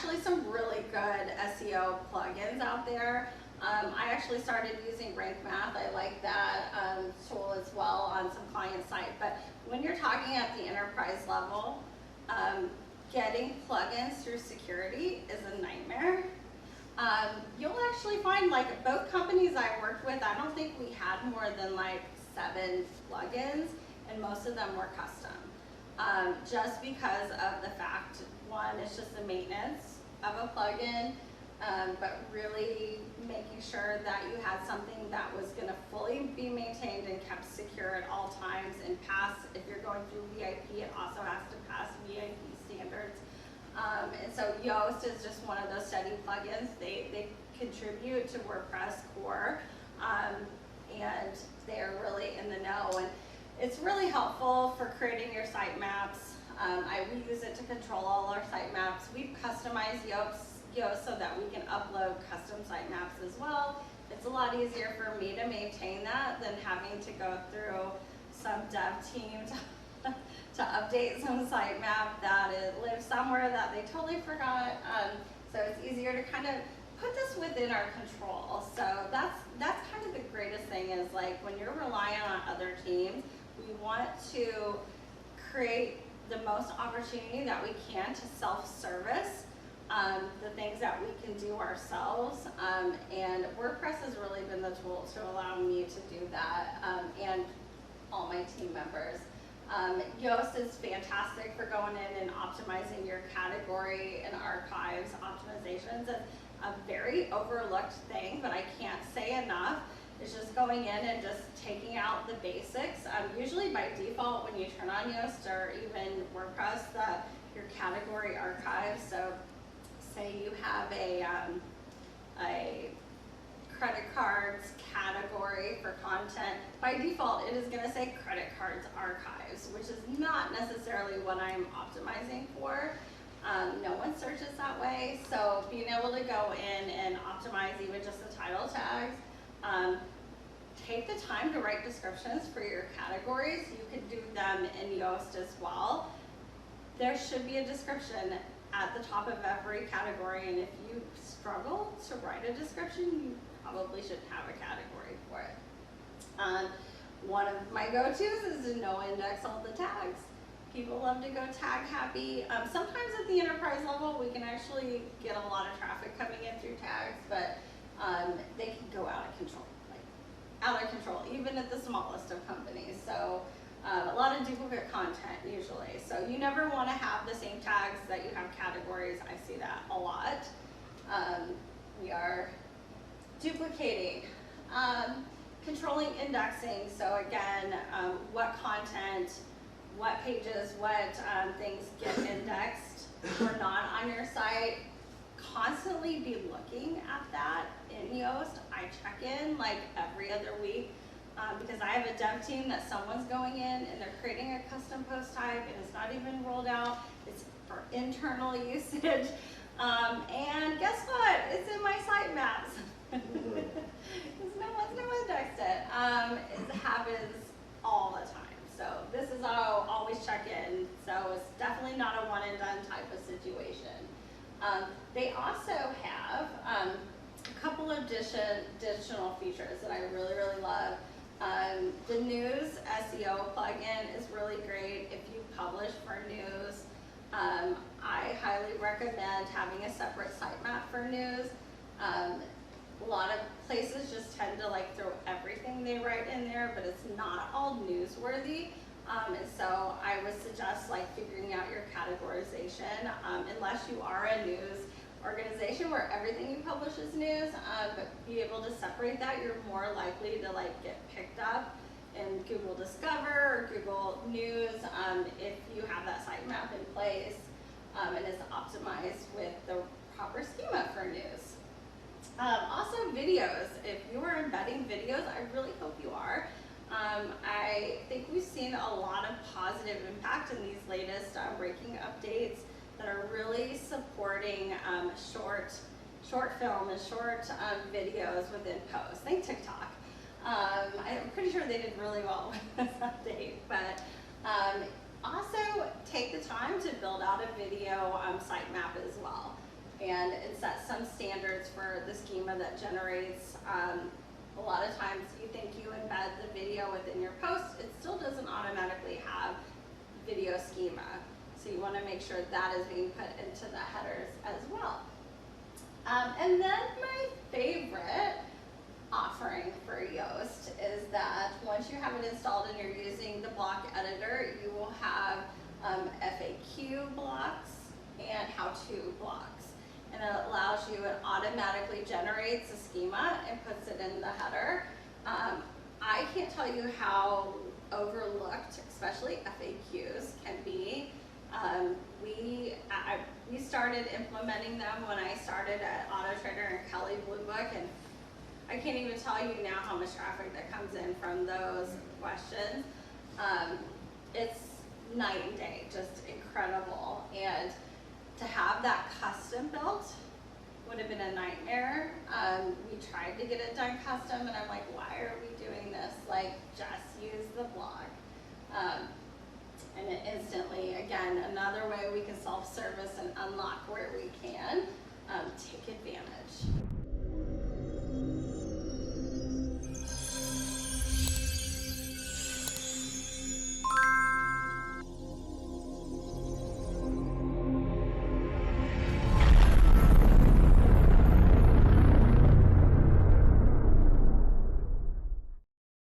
actually some really good SEO plugins out there. I actually started using Rank Math. I like that tool as well on some client site. But when you're talking at the enterprise level, getting plugins through security is a nightmare. You'll actually find, like, both companies I worked with, I don't think we had more than like 7 plugins, and most of them were custom. Just because of the fact, one, it's just the maintenance of a plugin, but really making sure that you had something that was going to fully be maintained and kept secure at all times and pass, if you're going through VIP, it also has to pass VIP standards. And so Yoast is just one of those steady plugins. They contribute to WordPress core, and they're really in the know. And it's really helpful for creating your sitemaps. We use it to control all our sitemaps. We've customized Yoast so that we can upload custom sitemaps as well. It's a lot easier for me to maintain that than having to go through some dev team to update some sitemap that it lives somewhere that they totally forgot. So it's easier to kind of put this within our control. So that's kind of the greatest thing, is like when you're relying on other teams, we want to create the most opportunity that we can to self-service the things that we can do ourselves. And WordPress has really been the tool to allow me to do that, and all my team members. Yoast is fantastic for going in and optimizing your category and archives optimizations. It's a very overlooked thing, but I can't say enough. It's just going in and just taking out the basics. Usually by default, when you turn on Yoast or even WordPress, your category archives. So say you have a credit cards category for content, by default it is going to say credit cards archives, which is not necessarily what I'm optimizing for. No one searches that way, so being able to go in and optimize even just the title tags. Take the time to write descriptions for your categories. You could do them in Yoast as well. There should be a description at the top of every category, and if you struggle to write a description, you probably shouldn't have a category for it. One of my go-tos is to no index all the tags. People love to go tag happy. Sometimes at the enterprise level, we can actually get a lot of traffic coming in through tags, but they can go out of control, even at the smallest of companies. So a lot of duplicate content usually. So you never want to have the same tags that you have categories. I see that a lot. We are duplicating. Controlling indexing. So again, what content, what pages, what things get indexed or not on your site. Constantly be looking at that in Yoast. I check in like every other week because I have a dev team that someone's going in and they're creating a custom post type and it's not even rolled out. It's for internal usage. And guess what? It's in my sitemaps. No one's indexed it. It happens all the time. So this is how I always check in. So it's definitely not a one and done type of situation. They also have a couple of additional features that I really, really love. The News SEO plugin is really great if you publish for news. I highly recommend having a separate sitemap for news. A lot of places just tend to like throw everything they write in there, but it's not all newsworthy. And so I would suggest like figuring out your categorization, unless you are a news organization where everything you publish is news, but be able to separate that. You're more likely to like get picked up in Google Discover or Google News if you have that sitemap in place and is optimized with the proper schema for news. Also videos. If you are embedding videos, I really hope you are. I think we've seen a lot of positive impact in these latest ranking updates that are really supporting short film and short videos within posts. Think TikTok. I'm pretty sure they did really well with this update, but also take the time to build out a video sitemap as well. and it sets some standards for the schema that generates. A lot of times you think you embed the video within your post, it still doesn't automatically have video schema. So you want to make sure that is being put into the headers as well. And then my favorite offering for Yoast is that once you have it installed and you're using the block editor, you will have FAQ blocks and how-to blocks. And it allows you, it automatically generates a schema and puts it in the header. I can't tell you how overlooked, especially FAQs, can be. We started implementing them when I started at AutoTrader and Kelly Blue Book, and I can't even tell you now how much traffic that comes in from those questions. It's night and day, just incredible. And to have that custom built would have been a nightmare. We tried to get it done custom, and I'm like, why are we doing this? Like, just use the block. And it instantly, again, another way we can self-service and unlock where we can,